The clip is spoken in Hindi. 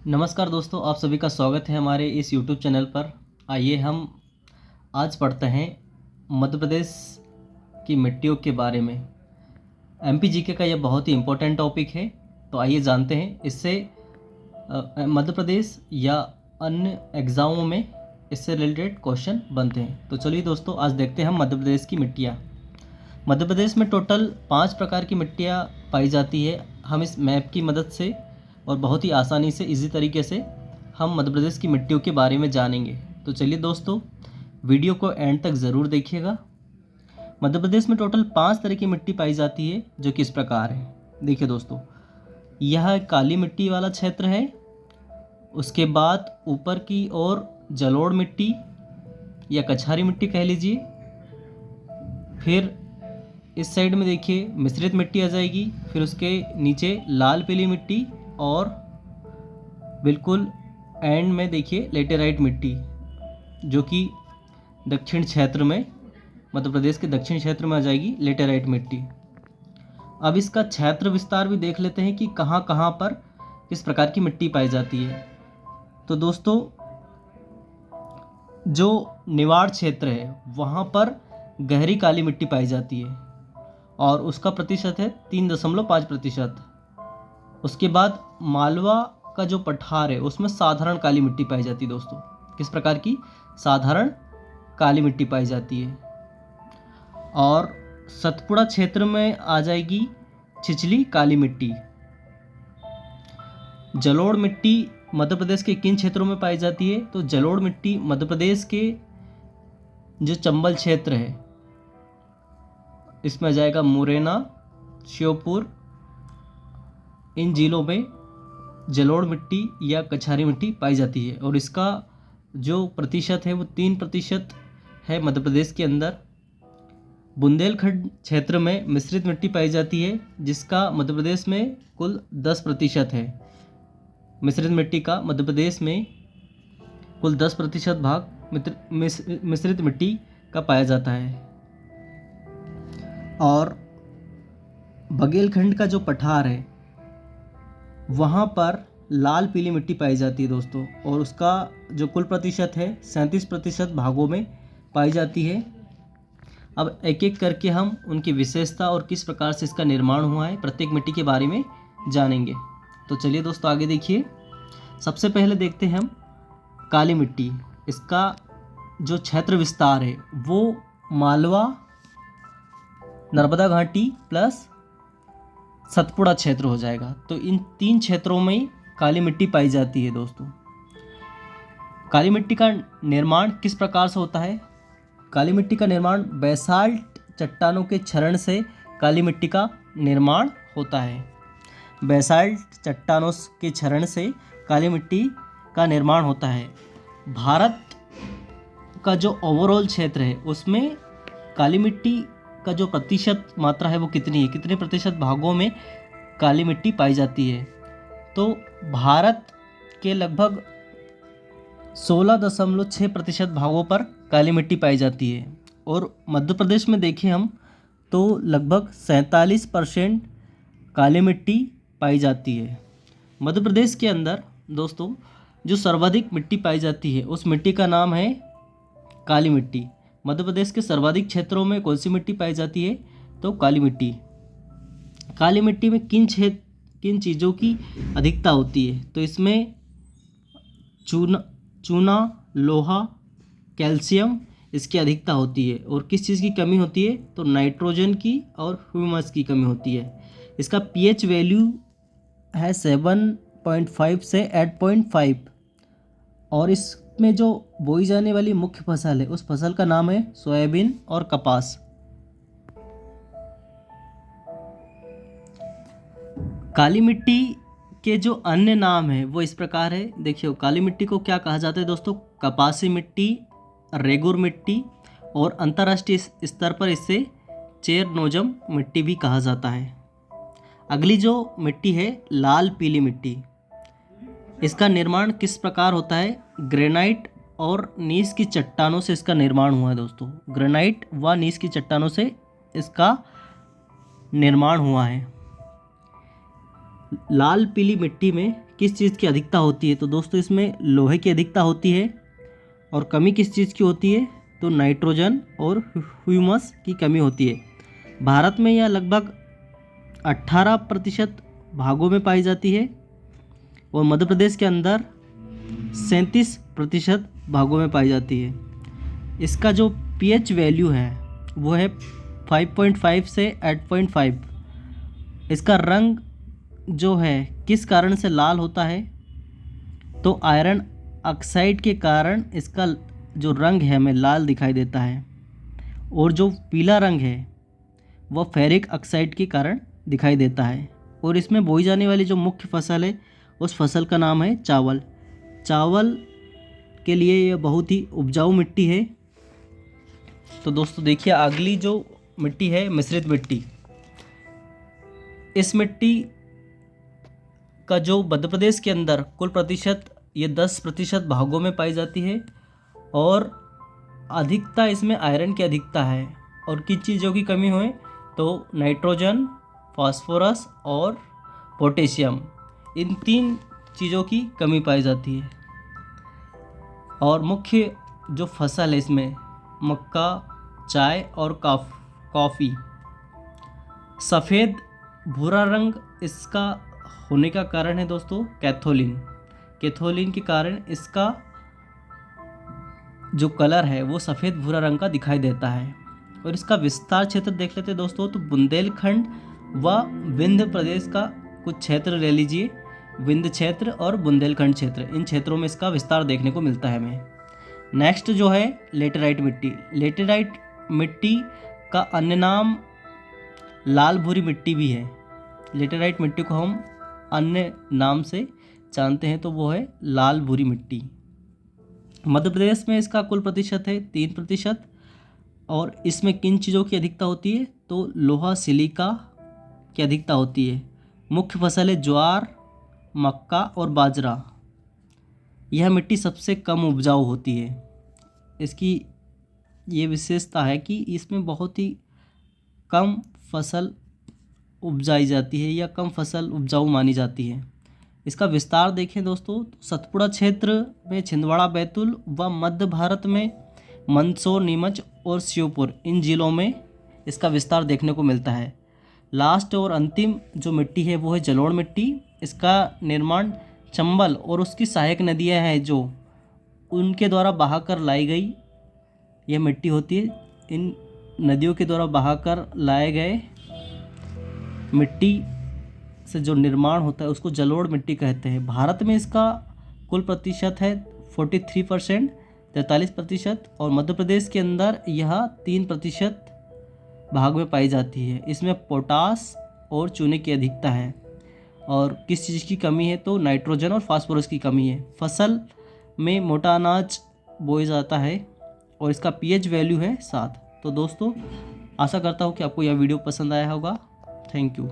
नमस्कार दोस्तों, आप सभी का स्वागत है हमारे इस YouTube चैनल पर। आइए हम आज पढ़ते हैं मध्य प्रदेश की मिट्टियों के बारे में। MPGK का यह बहुत ही इम्पोर्टेंट टॉपिक है। तो आइए जानते हैं इससे मध्य प्रदेश या अन्य एग्ज़ामों में इससे रिलेटेड क्वेश्चन बनते हैं। तो चलिए दोस्तों, आज देखते हैं हम मध्य प्रदेश की मिट्टियाँ। मध्य प्रदेश में टोटल 5 प्रकार की मिट्टियाँ पाई जाती है। हम इस मैप की मदद से और बहुत ही आसानी से इजी तरीके से हम मध्य प्रदेश की मिट्टियों के बारे में जानेंगे। तो चलिए दोस्तों, वीडियो को एंड तक ज़रूर देखिएगा। मध्य प्रदेश में टोटल 5 तरह की मिट्टी पाई जाती है, जो कि इस प्रकार है। देखिए दोस्तों, यह काली मिट्टी वाला क्षेत्र है। उसके बाद ऊपर की ओर जलोढ़ मिट्टी या कछारी मिट्टी कह लीजिए। फिर इस साइड में देखिए मिश्रित मिट्टी आ जाएगी। फिर उसके नीचे लाल पीली मिट्टी और बिल्कुल एंड में देखिए लेटेराइट मिट्टी, जो कि दक्षिण क्षेत्र में, मध्य प्रदेश के दक्षिण क्षेत्र में आ जाएगी लेटेराइट मिट्टी। अब इसका क्षेत्र विस्तार भी देख लेते हैं कि कहाँ कहाँ पर किस प्रकार की मिट्टी पाई जाती है। तो दोस्तों, जो निवाड़ क्षेत्र है वहाँ पर गहरी काली मिट्टी पाई जाती है और उसका प्रतिशत है 3.5%। उसके बाद मालवा का जो पठार है उसमें साधारण काली मिट्टी पाई जाती है। दोस्तों, किस प्रकार की साधारण काली मिट्टी पाई जाती है। और सतपुड़ा क्षेत्र में आ जाएगी छिछली काली मिट्टी। जलोढ़ मिट्टी मध्य प्रदेश के किन क्षेत्रों में पाई जाती है? तो जलोढ़ मिट्टी मध्य प्रदेश के जो चंबल क्षेत्र है इसमें आ जाएगा मुरैना, श्योपुर, इन जिलों में जलोढ़ मिट्टी या कछारी मिट्टी पाई जाती है। और इसका जो प्रतिशत है वो 3% है मध्य प्रदेश के अंदर। बुंदेलखंड क्षेत्र में मिश्रित मिट्टी पाई जाती है, जिसका मध्य प्रदेश में कुल 10% है। मिश्रित मिट्टी का मध्य प्रदेश में कुल 10% भाग मिश्रित मिट्टी का पाया जाता है। और बघेलखंड का जो पठार है वहाँ पर लाल पीली मिट्टी पाई जाती है दोस्तों, और उसका जो कुल प्रतिशत है 37% भागों में पाई जाती है। अब एक एक करके हम उनकी विशेषता और किस प्रकार से इसका निर्माण हुआ है प्रत्येक मिट्टी के बारे में जानेंगे। तो चलिए दोस्तों, आगे देखिए। सबसे पहले देखते हैं हम काली मिट्टी। इसका जो क्षेत्र विस्तार है वो मालवा, नर्मदा घाटी प्लस सतपुड़ा क्षेत्र हो जाएगा। तो इन 3 क्षेत्रों में काली मिट्टी पाई जाती है दोस्तों। काली मिट्टी का निर्माण किस प्रकार से होता है? काली मिट्टी का निर्माण बेसाल्ट चट्टानों के क्षरण से काली मिट्टी का निर्माण होता है। बेसाल्ट चट्टानों के क्षरण से काली मिट्टी का निर्माण होता है। भारत का जो ओवरऑल क्षेत्र है उसमें काली मिट्टी का जो प्रतिशत मात्रा है वो कितनी है, कितने प्रतिशत भागों में काली मिट्टी पाई जाती है? तो भारत के लगभग 16.6% भागों पर काली मिट्टी पाई जाती है। और मध्य प्रदेश में देखें हम तो लगभग 47% काली मिट्टी पाई जाती है। मध्य प्रदेश के अंदर दोस्तों जो सर्वाधिक मिट्टी पाई जाती है उस मिट्टी का नाम है काली मिट्टी। मध्य प्रदेश के सर्वाधिक क्षेत्रों में कौन सी मिट्टी पाई जाती है? तो काली मिट्टी। काली मिट्टी में किन चीज़ों की अधिकता होती है? तो इसमें चूना, लोहा, कैल्शियम इसकी अधिकता होती है। और किस चीज़ की कमी होती है? तो नाइट्रोजन की और ह्यूमस की कमी होती है। इसका pH वैल्यू है 7.5 से 8.5। और इसमें जो बोई जाने वाली मुख्य फसल है उस फसल का नाम है सोयाबीन और कपास। काली मिट्टी के जो अन्य नाम है वो इस प्रकार है। देखिए, काली मिट्टी को क्या कहा जाता है दोस्तों? कपासी मिट्टी, रेगुर मिट्टी, और अंतर्राष्ट्रीय स्तर पर इसे चेरनोजम मिट्टी भी कहा जाता है। अगली जो मिट्टी है लाल पीली मिट्टी। इसका निर्माण किस प्रकार होता है? ग्रेनाइट और नीस की चट्टानों से इसका निर्माण हुआ है दोस्तों। ग्रेनाइट व नीस की चट्टानों से इसका निर्माण हुआ है। लाल पीली मिट्टी में किस चीज़ की अधिकता होती है? तो दोस्तों इसमें लोहे की अधिकता होती है। और कमी किस चीज़ की होती है? तो नाइट्रोजन और ह्यूमस की कमी होती है। भारत में यह लगभग 18% भागों में पाई जाती है और मध्य प्रदेश के अंदर 37% भागों में पाई जाती है। इसका जो पीएच वैल्यू है वो है 5.5 से 8.5। इसका रंग जो है किस कारण से लाल होता है? तो आयरन ऑक्साइड के कारण इसका जो रंग है हमें लाल दिखाई देता है। और जो पीला रंग है वह फेरिक ऑक्साइड के कारण दिखाई देता है। और इसमें बोई जाने वाली जो मुख्य फसल है उस फसल का नाम है चावल। चावल के लिए यह बहुत ही उपजाऊ मिट्टी है। तो दोस्तों देखिए अगली जो मिट्टी है मिश्रित मिट्टी। इस मिट्टी का जो मध्य प्रदेश के अंदर कुल प्रतिशत ये 10% भागों में पाई जाती है और अधिकता इसमें आयरन की अधिकता है। और किन चीज़ों की कमी हुई? तो नाइट्रोजन, फास्फोरस और पोटेशियम, इन 3 चीज़ों की कमी पाई जाती है। और मुख्य जो फसल है इसमें मक्का, चाय और कॉफ़ी। सफ़ेद भूरा रंग इसका होने का कारण है दोस्तों कैथोलिन के कारण इसका जो कलर है वो सफ़ेद भूरा रंग का दिखाई देता है। और इसका विस्तार क्षेत्र देख लेते हैं दोस्तों। तो बुंदेलखंड व विंध्य प्रदेश का कुछ क्षेत्र ले लीजिए, विंध्य क्षेत्र और बुंदेलखंड क्षेत्र, इन क्षेत्रों में इसका विस्तार देखने को मिलता है हमें। नेक्स्ट जो है लेटेराइट मिट्टी। लेटेराइट मिट्टी का अन्य नाम लाल भूरी मिट्टी भी है। लेटेराइट मिट्टी को हम अन्य नाम से जानते हैं तो वो है लाल भूरी मिट्टी। मध्य प्रदेश में इसका कुल प्रतिशत है 3%। और इसमें किन चीज़ों की अधिकता होती है? तो लोहा सिलिका की अधिकता होती है। मुख्य फसल है ज्वार, मक्का और बाजरा। यह मिट्टी सबसे कम उपजाऊ होती है। इसकी ये विशेषता है कि इसमें बहुत ही कम फसल उपजाई जाती है या कम फसल उपजाऊ मानी जाती है। इसका विस्तार देखें दोस्तों, सतपुड़ा क्षेत्र में छिंदवाड़ा, बैतूल व मध्य भारत में मंदसौर, नीमच और श्योपुर, इन जिलों में इसका विस्तार देखने को मिलता है। लास्ट और अंतिम जो मिट्टी है वो है जलोढ़ मिट्टी। इसका निर्माण चंबल और उसकी सहायक नदियां हैं जो उनके द्वारा बहाकर लाई गई यह मिट्टी होती है। इन नदियों के द्वारा बहाकर लाए गए मिट्टी से जो निर्माण होता है उसको जलोढ़ मिट्टी कहते हैं। भारत में इसका कुल प्रतिशत है 43%, 43%। और मध्य प्रदेश के अंदर यह 3% भाग में पाई जाती है। इसमें पोटास और चूने की अधिकता है। और किस चीज़ की कमी है? तो नाइट्रोजन और फास्फोरस की कमी है। फसल में मोटा अनाज बोया जाता है और इसका पीएच वैल्यू है 7। तो दोस्तों आशा करता हूँ कि आपको यह वीडियो पसंद आया होगा। Thank you.